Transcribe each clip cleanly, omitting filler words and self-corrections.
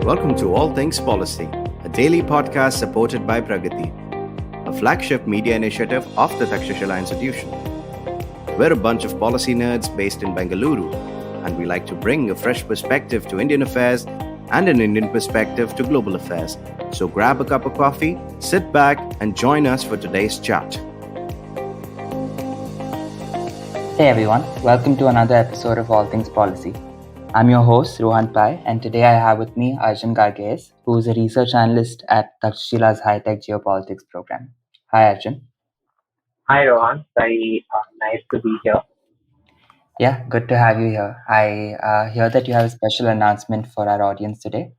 Welcome to All Things Policy, a daily podcast supported by Pragati, a flagship media initiative of the Takshashila Institution. We're a bunch of policy nerds based in Bengaluru, and we like to bring a fresh perspective to Indian affairs and an Indian perspective to global affairs. So grab a cup of coffee, sit back, and join us for today's chat. Hey everyone, welcome to another episode of All Things Policy. I'm your host, Rohan Pai, and today I have with me Arjun Gargeyas, who is a research analyst at Takshila's High-Tech Geopolitics program. Hi Arjun. Hi Rohan, very nice to be here. Yeah, good to have you here. I hear that you have a special announcement for our audience today.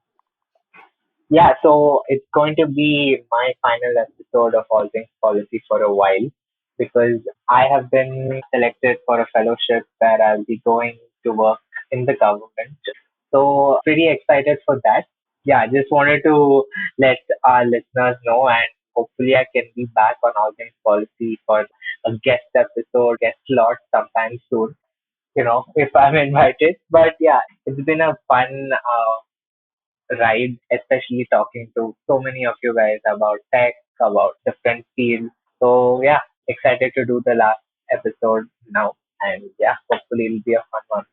Yeah, so it's going to be my final episode of All Things Policy for a while because I have been selected for a fellowship where I'll be going to work in the government. So pretty excited for that. Yeah, I just wanted to let our listeners know, and hopefully I can be back on All Things Policy for a guest episode, guest slot sometime soon, if I'm invited. But yeah, it's been a fun ride, especially talking to so many of you guys about tech, about different fields. So yeah, excited to do the last episode now. And yeah, hopefully it'll be a fun one.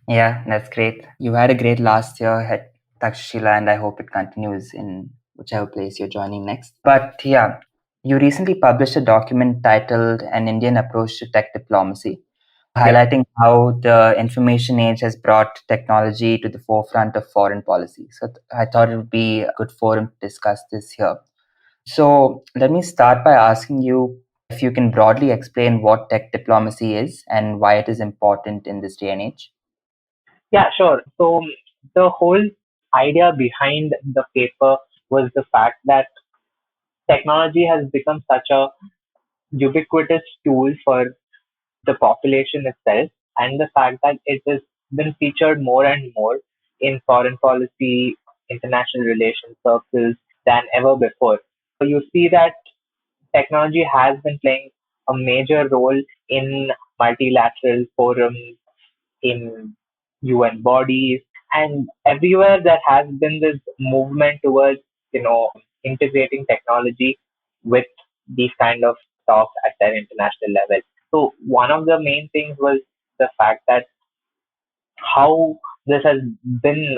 Yeah, that's great. You had a great last year at Takshila, and I hope it continues in whichever place you're joining next. But yeah, you recently published a document titled An Indian Approach to Tech Diplomacy, highlighting how the information age has brought technology to the forefront of foreign policy. So I thought it would be a good forum to discuss this here. So let me start by asking you if you can broadly explain what tech diplomacy is and why it is important in this day and age. Yeah, sure. So the whole idea behind the paper was the fact that technology has become such a ubiquitous tool for the population itself, and the fact that it has been featured more and more in foreign policy, international relations circles than ever before. So you see that technology has been playing a major role in multilateral forums, in UN bodies, and everywhere there has been this movement towards, integrating technology with these kind of talks at an international level. So one of the main things was the fact that how this has been,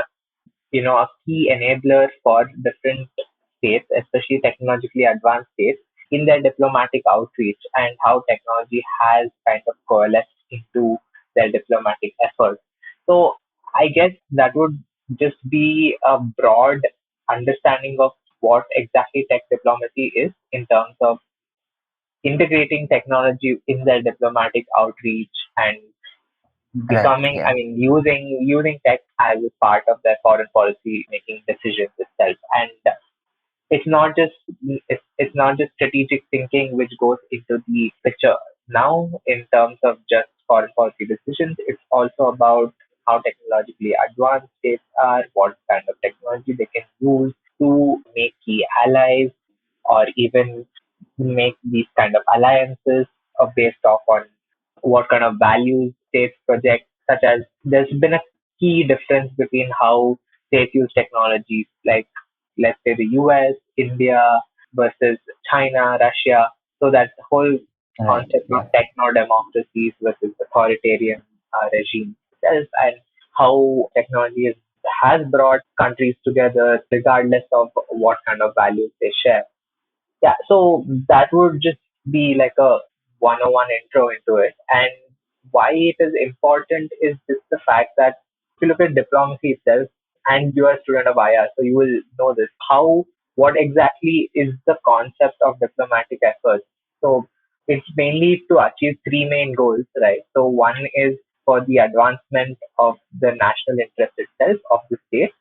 a key enabler for different states, especially technologically advanced states, in their diplomatic outreach, and how technology has kind of coalesced into their diplomatic efforts. So I guess that would just be a broad understanding of what exactly tech diplomacy is in terms of integrating technology in their diplomatic outreach and Right. becoming, Yeah. using tech as a part of their foreign policy making decisions itself. And it's not just strategic thinking which goes into the picture now in terms of just foreign policy decisions. It's also about how technologically advanced states are, what kind of technology they can use to make key allies or even make these kind of alliances based off on what kind of values states project, such as there's been a key difference between how states use technologies, like let's say the US, India versus China, Russia. So that whole Right. concept of Yeah. techno democracies versus authoritarian regimes itself, and how technology has brought countries together regardless of what kind of values they share. Yeah, so that would just be like a 101 intro into it. And why it is important is just the fact that if you look at diplomacy itself, and you are a student of IR, so you will know this. What exactly is the concept of diplomatic efforts? So it's mainly to achieve three main goals, right? So one is for the advancement of the national interest itself of the state,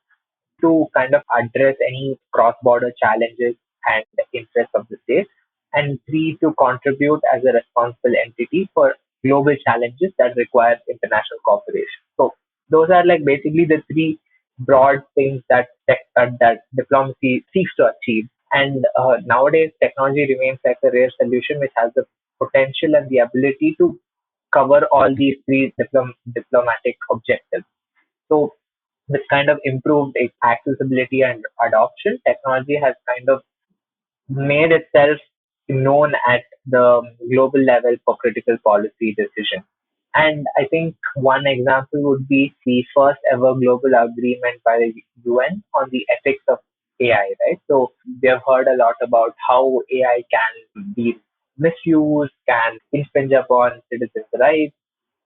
to kind of address any cross-border challenges and interests of the state, and three, to contribute as a responsible entity for global challenges that require international cooperation. So those are like basically the three broad things that diplomacy seeks to achieve. And nowadays, technology remains like a rare solution which has the potential and the ability to cover all these three diplomatic objectives. So with kind of improved accessibility and adoption, technology has kind of made itself known at the global level for critical policy decision. And I think one example would be the first ever global agreement by the UN on the ethics of AI, right? So we have heard a lot about how AI can be misused, can infringe upon citizens' rights.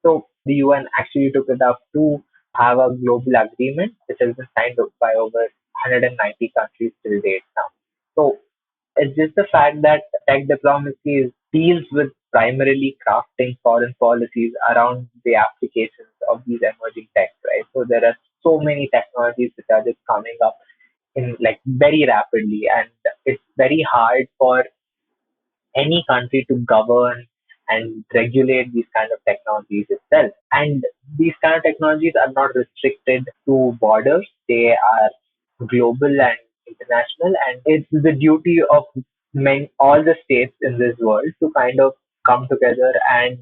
So the UN actually took it up to have a global agreement, which has been signed by over 190 countries till date now. So it's just the fact that tech diplomacy deals with primarily crafting foreign policies around the applications of these emerging tech, right? So there are so many technologies which are just coming up in like very rapidly, and it's very hard for any country to govern and regulate these kind of technologies itself. And these kind of technologies are not restricted to borders. They are global and international. And it's the duty of all the states in this world to kind of come together and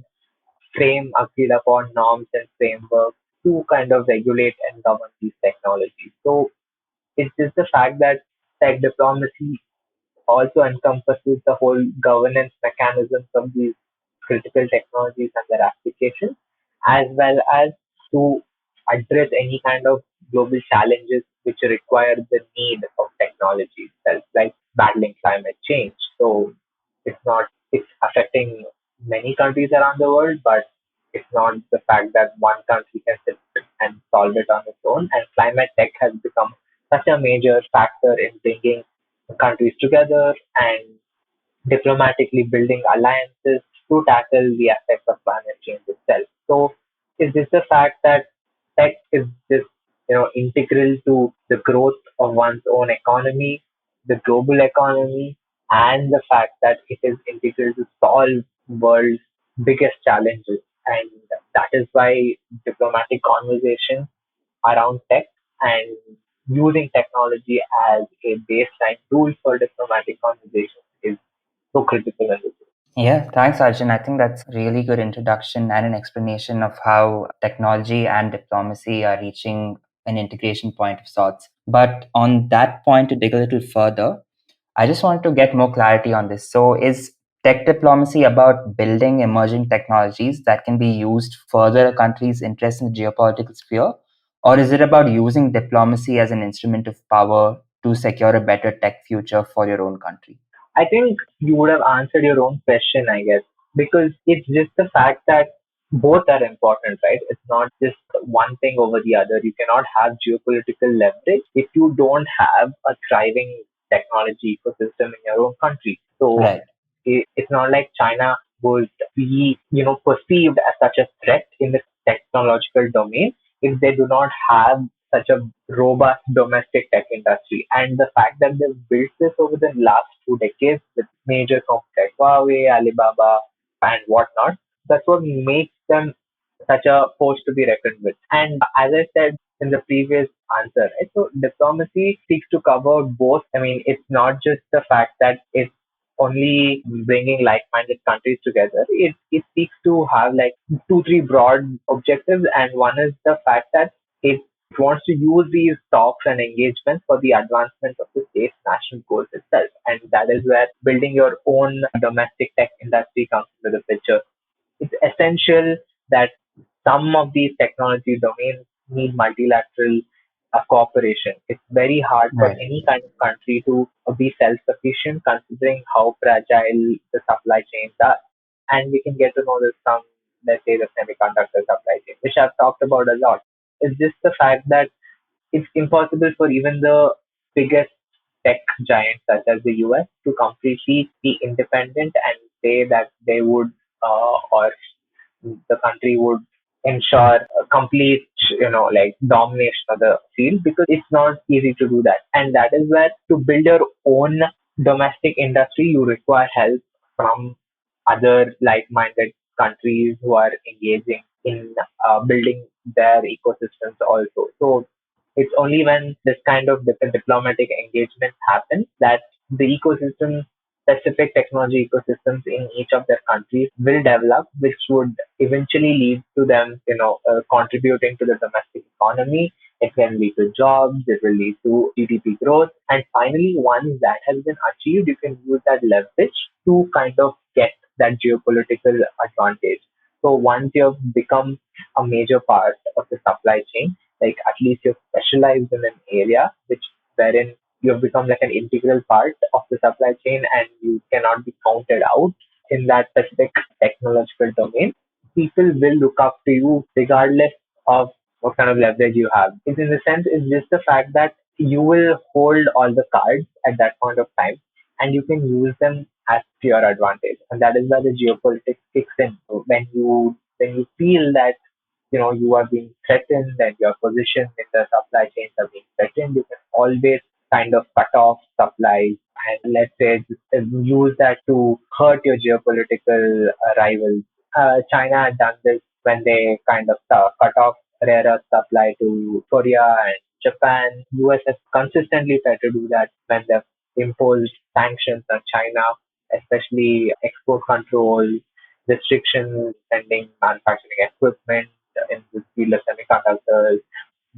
frame agreed upon norms and frameworks to kind of regulate and govern these technologies. So it's just the fact that tech diplomacy also encompasses the whole governance mechanisms of these critical technologies and their applications, as well as to address any kind of global challenges which require the need of technology itself, like battling climate change. So it's affecting many countries around the world, but it's not the fact that one country can sit and solve it on its own. And climate tech has become such a major factor in bringing countries together and diplomatically building alliances to tackle the effects of climate change itself. So is this the fact that tech is just integral to the growth of one's own economy, the global economy, and the fact that it is integral to solve world's biggest challenges. And that is why diplomatic conversation around tech and using technology as a baseline tool for diplomatic conversation is so critical in this. Yeah, thanks, Arjun. I think that's a really good introduction and an explanation of how technology and diplomacy are reaching an integration point of sorts. But on that point, to dig a little further, I just wanted to get more clarity on this. So, is tech diplomacy about building emerging technologies that can be used to further a country's interest in the geopolitical sphere? Or is it about using diplomacy as an instrument of power to secure a better tech future for your own country? I think you would have answered your own question, I guess, because it's just the fact that both are important, right? It's not just one thing over the other. You cannot have geopolitical leverage if you don't have a thriving technology ecosystem in your own country. So Right. it's not like China would be, perceived as such a threat in the technological domain if they do not have such a robust domestic tech industry. And the fact that they've built this over the last 2 decades with major companies like Huawei, Alibaba, and whatnot, that's what makes them such a force to be reckoned with. And as I said in the previous answer, right, so diplomacy seeks to cover both. I mean, it's not just the fact that it's only bringing like-minded countries together. It seeks to have like two, three broad objectives, and one is the fact that it wants to use these talks and engagements for the advancement of the state's national goals itself. And that is where building your own domestic tech industry comes into the picture. It's essential that some of these technology domains need multilateral cooperation. It's very hard for Right. any kind of country to be self-sufficient considering how fragile the supply chains are. And we can get to know this from, let's say, the semiconductor supply chain, which I've talked about a lot. It's just the fact that it's impossible for even the biggest tech giants such as the US to completely be independent and say that they would or the country would ensure a complete, like domination of the field because it's not easy to do that. And that is where to build your own domestic industry, you require help from other like-minded countries who are engaging in building their ecosystems also. So it's only when this kind of different diplomatic engagements happen that the ecosystem specific technology ecosystems in each of their countries will develop, which would eventually lead to them, contributing to the domestic economy It can lead to jobs, it will lead to GDP growth, and finally, once that has been achieved, you can use that leverage to kind of get that geopolitical advantage. So once you've become a major part of the supply chain, like at least you're specialized in an area which wherein you've become like an integral part of the supply chain and you cannot be counted out in that specific technological domain, people will look up to you regardless of what kind of leverage you have. It's in the sense, it's just the fact that you will hold all the cards at that point of time and you can use them as to your advantage. And that is where the geopolitics kicks in. So when you feel that you are being threatened and your position in the supply chains are being threatened, you can always kind of cut off supplies and let's say use that to hurt your geopolitical rivals. China had done this when they kind of cut off rare earth supply to Korea and Japan. US has consistently tried to do that when they've imposed sanctions on China, especially export control, restrictions sending manufacturing equipment in the field of semiconductors.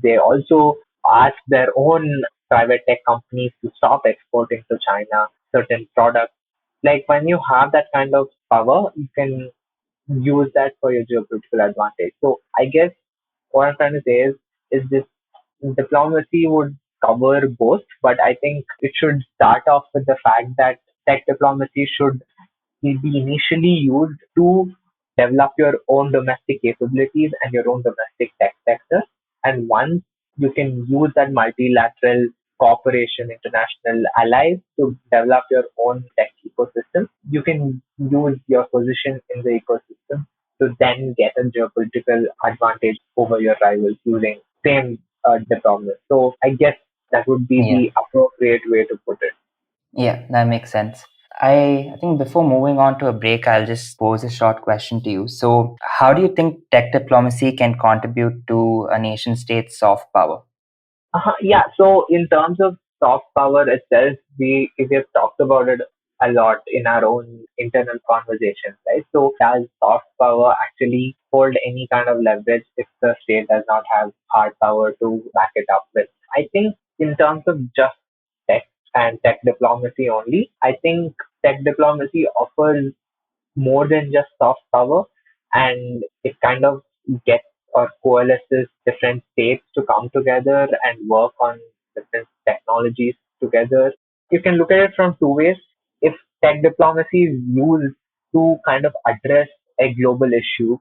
They also asked their own private tech companies to stop exporting to China certain products. Like when you have that kind of power, you can use that for your geopolitical advantage. So I guess what I'm trying to say is this diplomacy would cover both, but I think it should start off with the fact that tech diplomacy should will be initially used to develop your own domestic capabilities and your own domestic tech sector. And once you can use that multilateral cooperation, international allies to develop your own tech ecosystem, you can use your position in the ecosystem to then get a geopolitical advantage over your rivals using same diplomacy. So I guess that would be Yeah. the appropriate way to put it. Yeah, that makes sense. I think before moving on to a break, I'll just pose a short question to you. So, how do you think tech diplomacy can contribute to a nation state's soft power? Yeah. So in terms of soft power itself, we have talked about it a lot in our own internal conversations, right? So does soft power actually hold any kind of leverage if the state does not have hard power to back it up with? I think in terms of just tech and tech diplomacy only, I think tech diplomacy offers more than just soft power, and it kind of gets or coalesces different states to come together and work on different technologies together. You can look at it from two ways. If tech diplomacy is used to kind of address a global issue,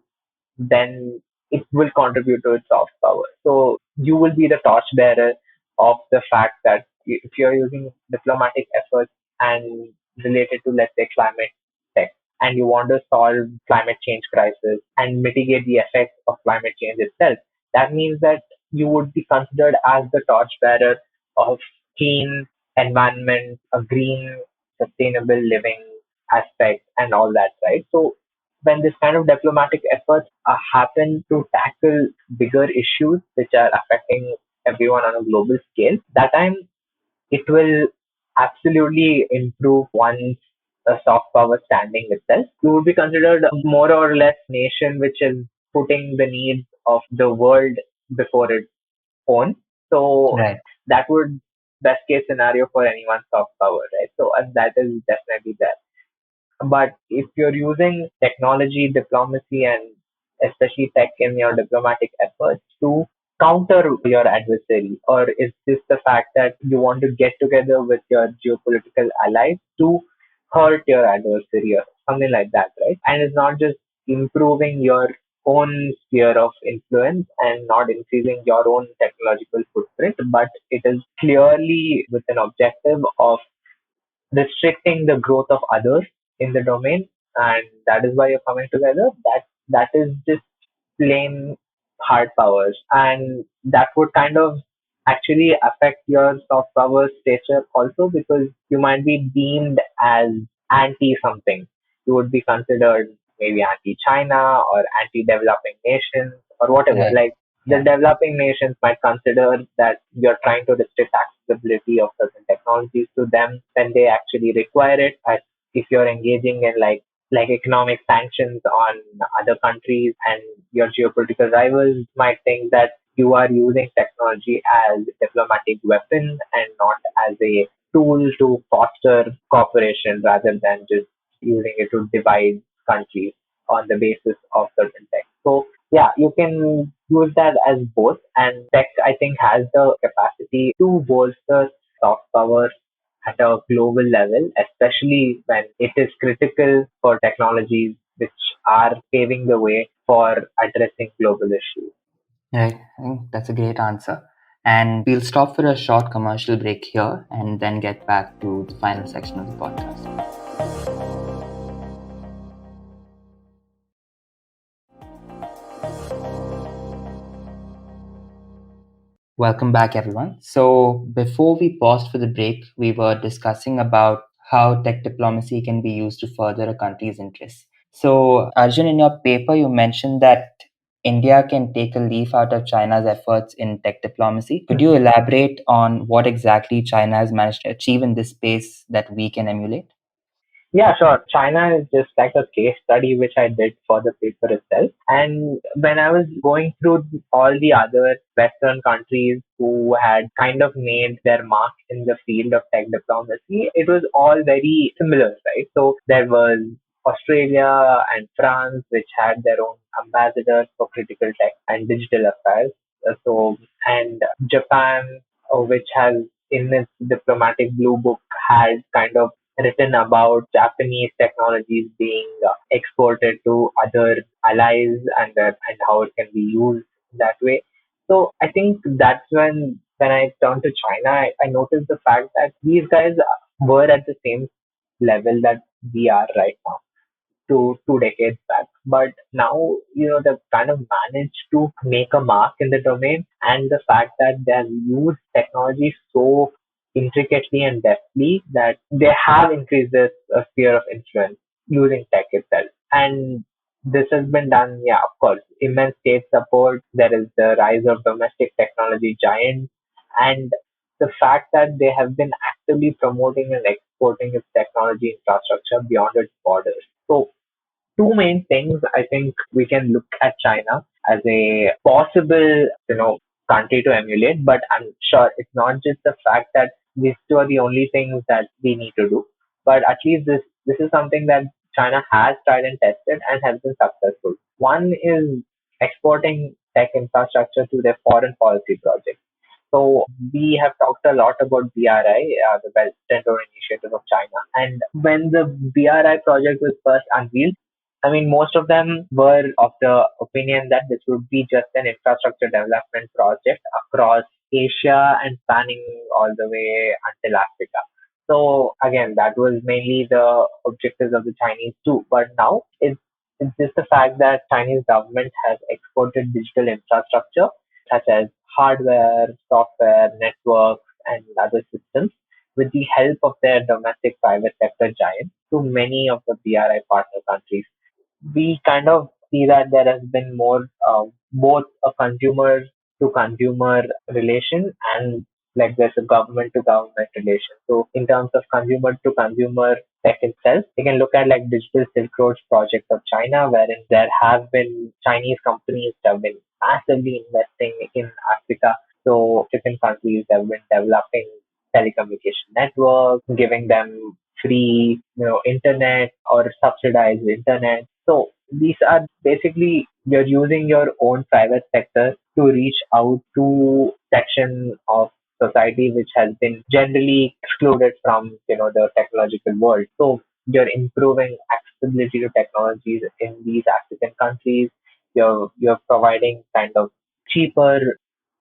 then it will contribute to its soft power. So you will be the torchbearer of the fact that if you're using diplomatic efforts and related to, let's say, climate tech, and you want to solve climate change crisis and mitigate the effects of climate change itself, that means that you would be considered as the torchbearer of clean environment, a green, sustainable living aspect, and all that, right? So when this kind of diplomatic efforts happen to tackle bigger issues which are affecting everyone on a global scale, that time it will absolutely improve one's soft power standing itself. You would be considered a more or less nation which is putting the needs of the world before its own. So Right. that would best case scenario for anyone's soft power, right? So and that is definitely there. But if you're using technology, diplomacy, and especially tech in your diplomatic efforts to counter your adversary, or is this the fact that you want to get together with your geopolitical allies to hurt your adversary or something like that, right? And it's not just improving your own sphere of influence and not increasing your own technological footprint, but it is clearly with an objective of restricting the growth of others in the domain, and that is why you're coming together. That is just plain hard powers, and that would kind of actually affect your soft power stature also, because you might be deemed as anti something. You would be considered maybe anti China or anti developing nations or whatever. Right. Like the Yeah. developing nations might consider that you're trying to restrict accessibility of certain technologies to them when they actually require it. As if you're engaging in like economic sanctions on other countries, and your geopolitical rivals might think that you are using technology technology as a diplomatic weapon and not as a tool to foster cooperation rather than just using it to divide countries on the basis of certain tech. So yeah, you can use that as both, and tech I think has the capacity to bolster soft power at a global level, especially when it is critical for technologies which are paving the way for addressing global issues. Right. I think that's a great answer. And we'll stop for a short commercial break here and then get back to the final section of the podcast. Welcome back, everyone. So before we paused for the break, we were discussing about how tech diplomacy can be used to further a country's interests. So Arjun, in your paper, you mentioned that India can take a leaf out of China's efforts in tech diplomacy. Could you elaborate on what exactly China has managed to achieve in this space that we can emulate? Yeah, sure. China is just like a case study which I did for the paper itself. And when I was going through all the other Western countries who had kind of made their mark in the field of tech diplomacy, it was all very similar, right? So there was Australia and France, which had their own ambassadors for critical tech and digital affairs. And Japan, which has in its diplomatic blue book, had kind of written about Japanese technologies being exported to other allies and how it can be used that way. So I think that's when I turned to China, I noticed the fact that these guys were at the same level that we are right now two decades back. But now, they've kind of managed to make a mark in the domain, and the fact that they have used technology so intricately and deftly that they have increased their sphere of influence using tech itself. And this has been done, yeah, of course, immense state support. There is the rise of domestic technology giants, and the fact that they have been actively promoting and exporting its technology infrastructure beyond its borders. So two main things I think we can look at China as a possible, country to emulate, but I'm sure it's not just the fact that these two are the only things that we need to do, but at least this is something that China has tried and tested and has been successful. One is exporting tech infrastructure to their foreign policy projects. So we have talked a lot about BRI, the Belt and Road Initiative of China. And when the BRI project was first unveiled, I mean, most of them were of the opinion that this would be just an infrastructure development project across Asia and spanning all the way until Africa. So again, that was mainly the objectives of the Chinese too. But now it's just the fact that Chinese government has exported digital infrastructure such as hardware, software, networks, and other systems with the help of their domestic private sector giants to many of the BRI partner countries. We kind of see that there has been more both a consumer to consumer relation and like there's a government to government relation. So in terms of consumer to consumer tech itself, you can look at like Digital Silk Road project of China, wherein there have been Chinese companies that have been massively investing in Africa. So different countries have been developing telecommunication networks, giving them free, internet or subsidized internet. So these are basically you're using your own private sector to reach out to section of society which has been generally excluded from the technological world. So you're improving accessibility to technologies in these African countries. You're providing kind of cheaper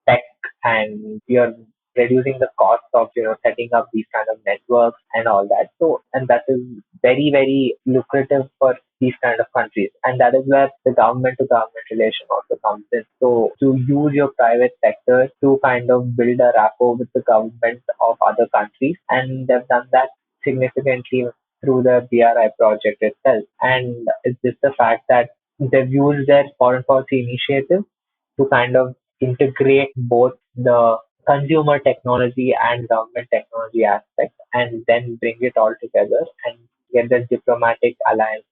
tech, and you're reducing the cost of setting up these kind of networks and all that. So and that is very very lucrative for these kind of countries, and that is where the government to government relation also comes in. So to use your private sector to kind of build a rapport with the government of other countries, and they've done that significantly through the BRI project itself. And it's just the fact that they've used their foreign policy initiative to kind of integrate both the consumer technology and government technology aspect and then bring it all together and get the diplomatic alliance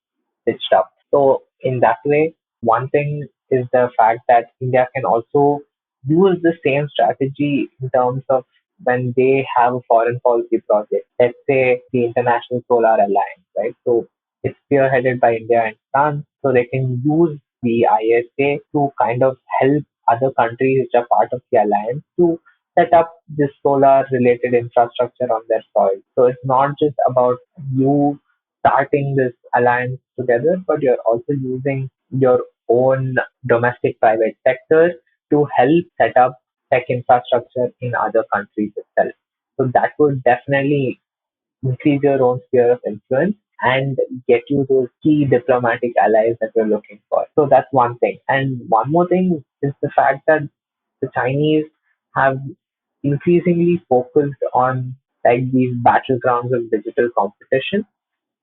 stitched up. So in that way, one thing is the fact that India can also use the same strategy in terms of when they have a foreign policy project. Let's say the International Solar Alliance, right? So it's spearheaded by India and France, so they can use the ISA to kind of help other countries which are part of the alliance to set up this solar related infrastructure on their soil. So it's not just about you starting this alliance together, but you're also using your own domestic private sector to help set up tech infrastructure in other countries itself. So that would definitely increase your own sphere of influence and get you those key diplomatic allies that you're looking for. So that's one thing. And one more thing is the fact that the Chinese have increasingly focused on like these battlegrounds of digital competition.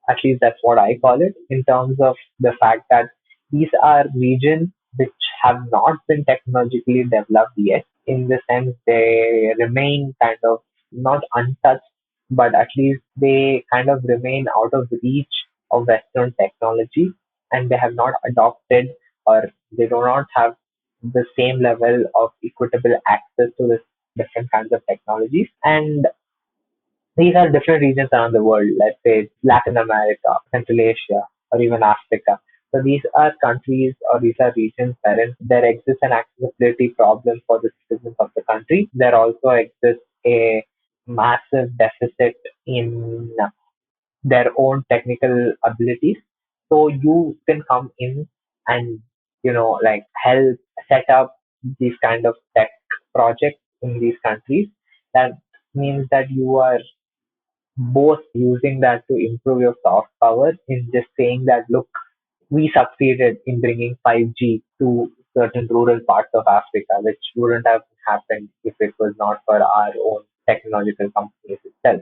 At least that's what I call it, in terms of the fact that these are regions which have not been technologically developed yet. In the sense, they remain kind of not untouched, but at least they kind of remain out of reach of Western technology, and they have not adopted, or they do not have the same level of equitable access to this different kinds of technologies. And these are different regions around the world, let's say Latin America, Central Asia, or even Africa. So these are countries or these are regions wherein there exists an accessibility problem for the citizens of the country. There also exists a massive deficit in their own technical abilities. So you can come in and, like help set up these kind of tech projects in these countries. That means that you are both using that to improve your soft power in just saying that, look, we succeeded in bringing 5G to certain rural parts of Africa, which wouldn't have happened if it was not for our own technological companies itself.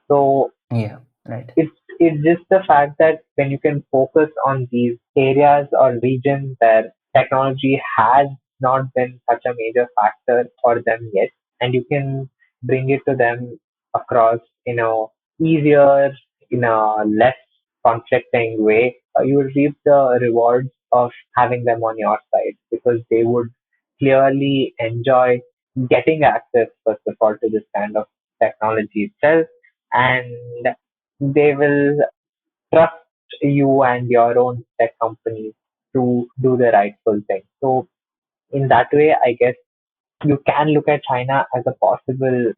So Yeah, right. it's just the fact that when you can focus on these areas or regions where technology has not been such a major factor for them yet, and you can bring it to them across, easier, in a less conflicting way, you will reap the rewards of having them on your side, because they would clearly enjoy getting access, first of all, to this kind of technology itself, and they will trust you and your own tech companies to do the rightful thing. So in that way, I guess you can look at China as a possible,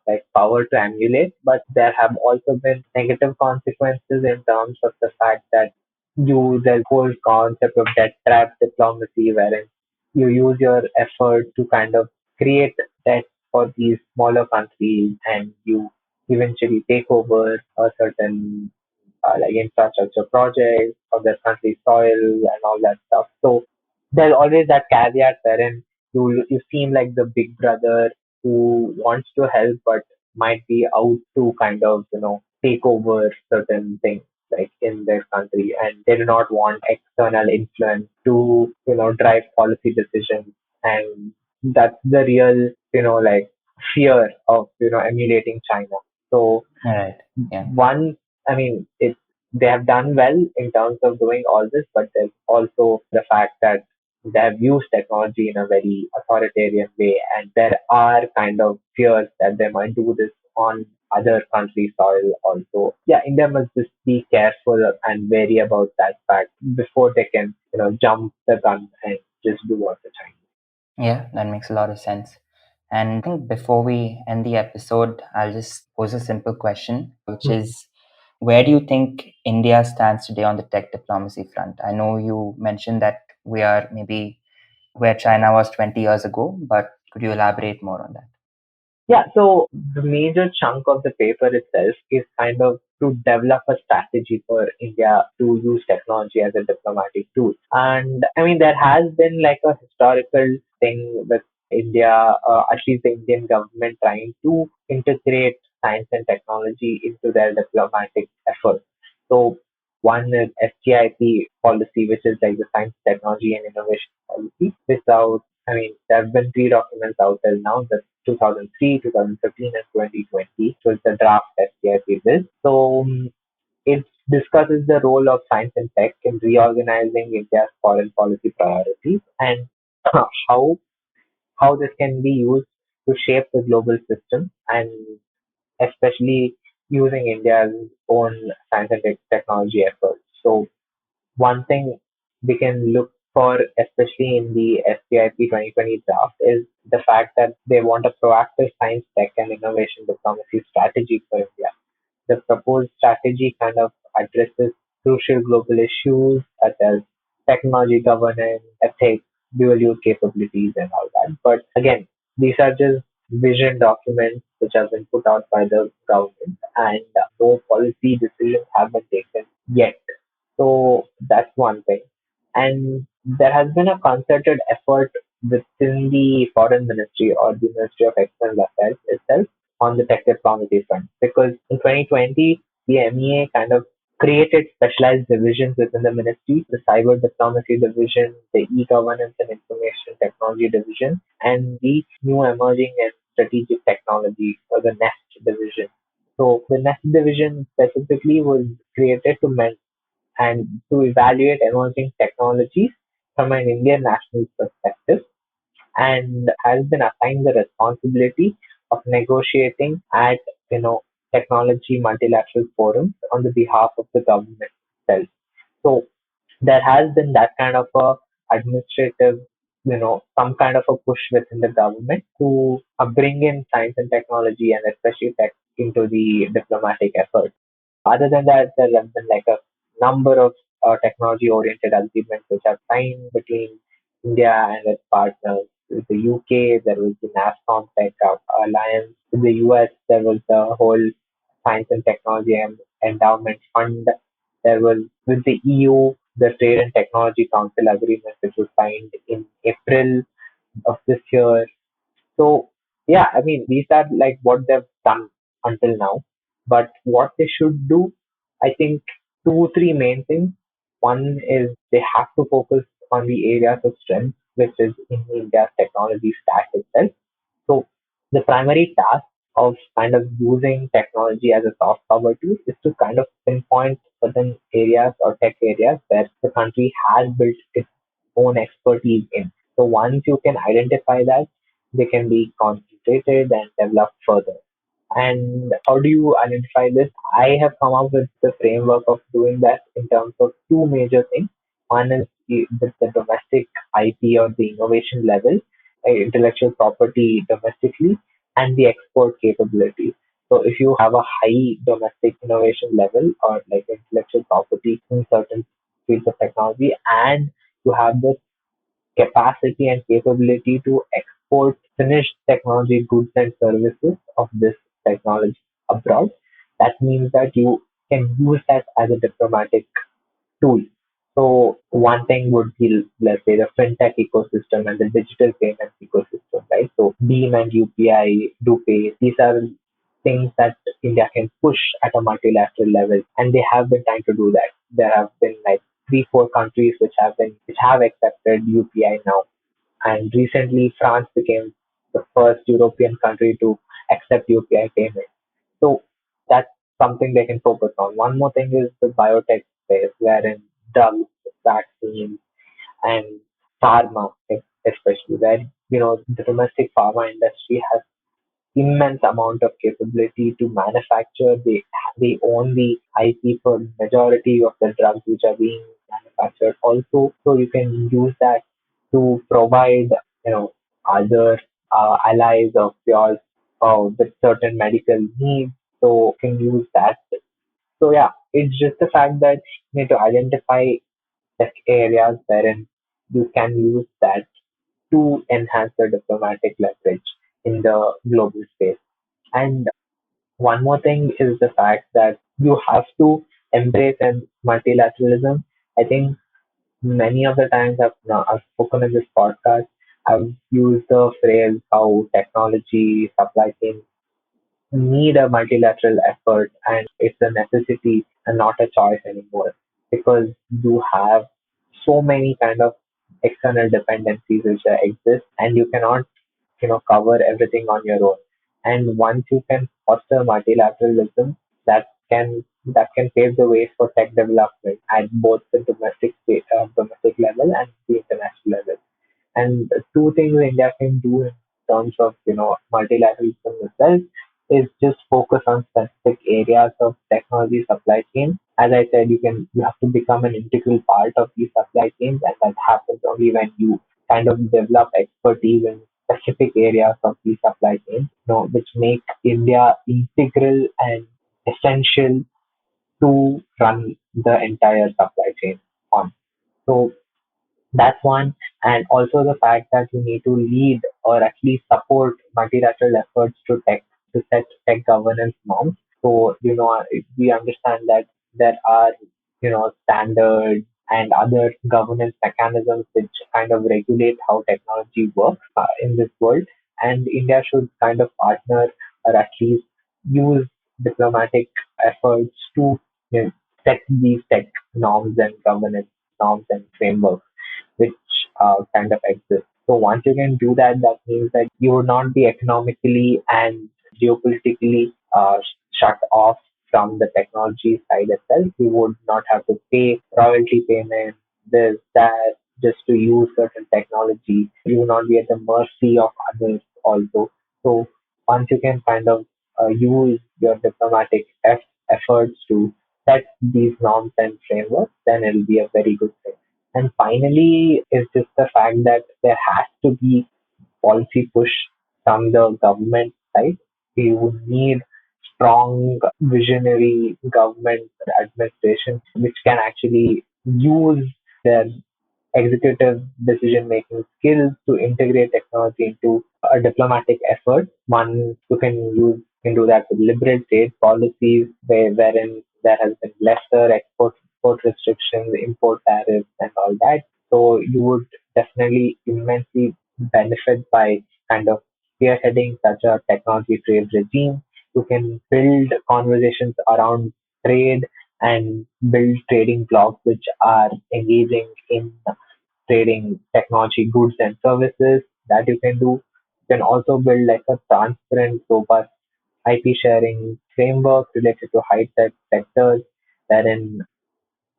like power to emulate, but there have also been negative consequences in terms of the fact that the whole concept of debt trap diplomacy, wherein you use your effort to kind of create debt for these smaller countries, and you eventually take over a certain like infrastructure projects of their country's soil and all that stuff. So there's always that caveat wherein you seem like the big brother who wants to help but might be out to kind of take over certain things like in their country, and they do not want external influence to drive policy decisions. And that's the real like fear of emulating China. So Right. Yeah. one, I mean, they have done well in terms of doing all this, but there's also the fact that they have used technology in a very authoritarian way, and there are kind of fears that they might do this on other countries' soil also. Yeah, India must just be careful and wary about that fact before they can, jump the gun and just do what the Chinese. Yeah, that makes a lot of sense. And I think before we end the episode, I'll just pose a simple question, which is, where do you think India stands today on the tech diplomacy front? I know you mentioned that we are maybe where China was 20 years ago, but could you elaborate more on that? Yeah, so the major chunk of the paper itself is kind of to develop a strategy for India to use technology as a diplomatic tool. And I mean, there has been like a historical thing with India, at least the Indian government trying to integrate science and technology into their diplomatic efforts. So one is STIP policy, which is like the science, technology and innovation policy. Without, I mean, there have been three documents out till now. The 2003, 2015, and 2020. So it's a draft STIP bill. So it discusses the role of science and tech in reorganizing India's foreign policy priorities, and how how this can be used to shape the global system, and especially using India's own science and technology efforts. So one thing we can look for, especially in the SPIP 2020 draft, is the fact that they want a proactive science, tech, and innovation diplomacy strategy for India. The proposed strategy kind of addresses crucial global issues such as technology governance, ethics, dual use capabilities, and all that. But again, these are just vision documents which have been put out by the government, and no policy decisions have been taken yet. So that's one thing. And there has been a concerted effort within the foreign ministry or the Ministry of External Affairs itself on the tech diplomacy front. Because in 2020, the MEA kind of created specialized divisions within the ministry, the cyber diplomacy division, the e-governance and information technology division, and the new emerging and strategic technology or the NEST division. So the NEST division specifically was created to and to evaluate emerging technologies from an Indian national perspective, and has been assigned the responsibility of negotiating at you know technology multilateral forums on the behalf of the government itself. So there has been that kind of a administrative, some kind of a push within the government to bring in science and technology and especially tech into the diplomatic effort. Other than that, there have been like a number of technology-oriented agreements which are signed between India and its partners. With the UK, there was the NASCOM Tech Alliance. In the US, there was the whole Science and Technology Endowment Fund. There was with the EU, the Trade and Technology Council Agreement, which was signed in April of this year. So yeah, I mean these are like what they've done until now. But what they should do, I think two, three main things. One is they have to focus on the areas of strength, which is in India's technology stack itself. So the primary task of kind of using technology as a soft power tool is to kind of pinpoint certain areas or tech areas where the country has built its own expertise in. So once you can identify that, they can be concentrated and developed further. And how do you identify this? I have come up with the framework of doing that in terms of two major things. One is the domestic IP or the innovation level, intellectual property domestically, and the export capability. So if you have a high domestic innovation level or like intellectual property in certain fields of technology, and you have this capacity and capability to export finished technology goods and services of this technology abroad, that means that you can use that as a diplomatic tool. So one thing would be, let's say, the fintech ecosystem and the digital payment ecosystem, right? So Beam and UPI, DuPay, these are things that India can push at a multilateral level, and they have been trying to do that. There have been like three, four countries which have accepted UPI now, and recently France became the first European country to accept UPI payment. So that's something they can focus on. One more thing is the biotech space, wherein drugs, vaccines, and pharma, especially where the domestic pharma industry has immense amount of capability to manufacture. They own the IP for majority of the drugs which are being manufactured. Also, so you can use that to provide other allies of yours with certain medical needs. So you can use that. So yeah, it's just the fact that you need to identify the areas wherein you can use that to enhance the diplomatic leverage in the global space. And one more thing is the fact that you have to embrace and multilateralism. I think many of the times I've spoken in this podcast, I've used the phrase how technology, supply chain need a multilateral effort, and it's a necessity and not a choice anymore, because you have so many kind of external dependencies which exist, and you cannot cover everything on your own. And once you can foster multilateralism, that can pave the way for tech development at both the domestic level and the international level. And two things India can do in terms of multilateralism itself is just focus on specific areas of technology supply chain. As I said, you have to become an integral part of these supply chains, and that happens only when you kind of develop expertise in specific areas of these supply chains, which make India integral and essential to run the entire supply chain on. So that's one. And also the fact that you need to lead or at least support multilateral efforts to set tech governance norms. So, we understand that there are, standards and other governance mechanisms which kind of regulate how technology works in this world. And India should kind of partner or at least use diplomatic efforts to set these tech norms and governance norms and frameworks which kind of exist. So once you can do that, that means that you would not be economically and geopolitically shut off from the technology side itself. You would not have to pay royalty payments, this, that, just to use certain technology. You will not be at the mercy of others also. So once you can kind of use your diplomatic efforts to set these norms and frameworks, then it'll be a very good thing. And finally, is just the fact that there has to be policy push from the government side. We would need strong, visionary government administration which can actually use their executive decision-making skills to integrate technology into a diplomatic effort. One you can do that with liberal trade policies wherein there has been lesser export restrictions, import tariffs, and all that. So you would definitely immensely benefit by kind of spearheading such a technology trade regime. You can build conversations around trade and build trading blocks which are engaging in trading technology goods and services that you can do. You can also build like a transparent, robust IP sharing framework related to high tech sectors, wherein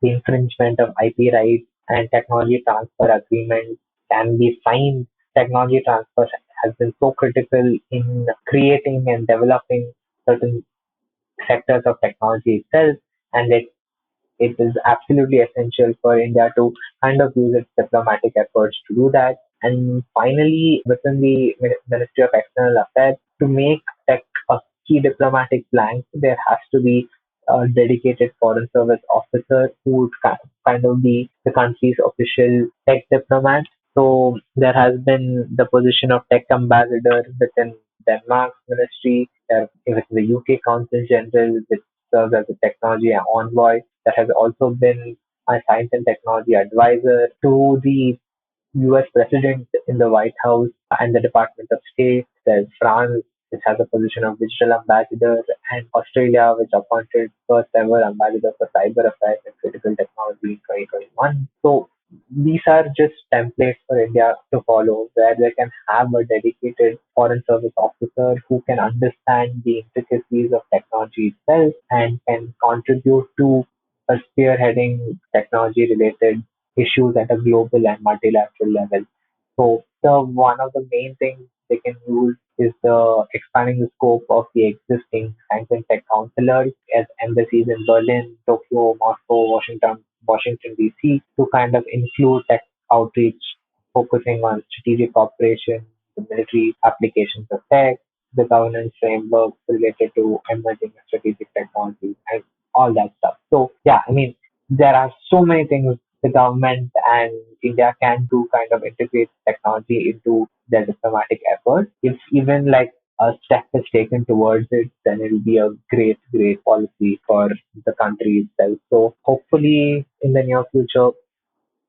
the infringement of IP rights and technology transfer agreements can be signed. Technology transfer has been so critical in creating and developing certain sectors of technology itself, and it is absolutely essential for India to kind of use its diplomatic efforts to do that. And finally, within the Ministry of External Affairs, to make tech a key diplomatic plank, there has to be a dedicated foreign service officer who would kind of be the country's official tech diplomat. So there has been the position of tech ambassador within Denmark's ministry, within the UK Council General, which serves as a technology envoy. There has also been a science and technology advisor to the US President in the White House and the Department of State. There's France, which has a position of digital ambassador, and Australia, which appointed first ever ambassador for cyber affairs and critical technology in 2021. So these are just templates for India to follow where they can have a dedicated foreign service officer who can understand the intricacies of technology itself and can contribute to spearheading technology related issues at a global and multilateral level. So the one of the main things they can use is the expanding the scope of the existing science and tech counselors as embassies in Berlin, Tokyo, Moscow, Washington DC to kind of include tech outreach, focusing on strategic cooperation, the military applications of tech, the governance frameworks related to emerging strategic technologies, and all that stuff. So yeah, I mean there are so many things the government and India can do kind of integrate technology into their diplomatic efforts. If even like a step is taken towards it, then it will be a great, great policy for the country itself. So hopefully in the near future,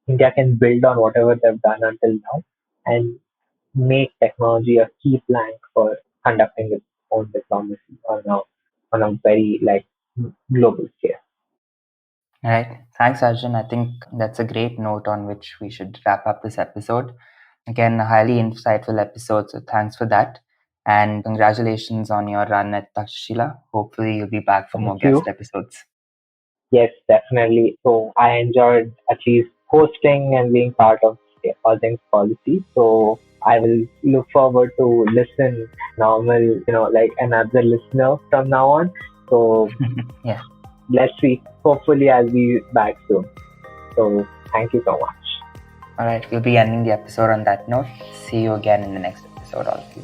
India can build on whatever they've done until now and make technology a key plank for conducting its own diplomacy on a very like global scale. All right. Thanks, Arjun. I think that's a great note on which we should wrap up this episode. Again, a highly insightful episode, so thanks for that. And congratulations on your run at Takshashila. Hopefully, you'll be back for more Thank you. guest episodes. Yes, definitely. So I enjoyed at least hosting and being part of all things policy. So I will look forward to listen normal, like another listener from now on. So Yeah. let's see. Hopefully, I'll be back soon. So thank you so much. All right, we'll be ending the episode on that note. See you again in the next episode, all of you.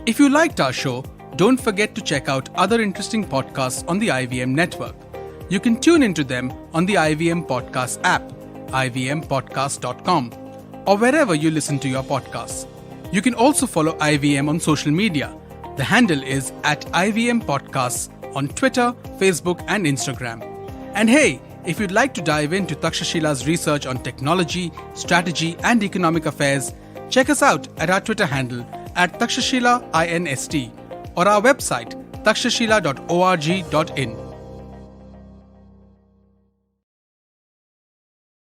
If you liked our show, don't forget to check out other interesting podcasts on the IVM network. You can tune into them on the IVM Podcast app, ivmpodcast.com, or wherever you listen to your podcasts. You can also follow IVM on social media. The handle is @IVM Podcasts on Twitter, Facebook, and Instagram. And hey, if you'd like to dive into Takshashila's research on technology, strategy, and economic affairs, check us out at our Twitter handle @TakshashilaINST or our website takshashila.org.in.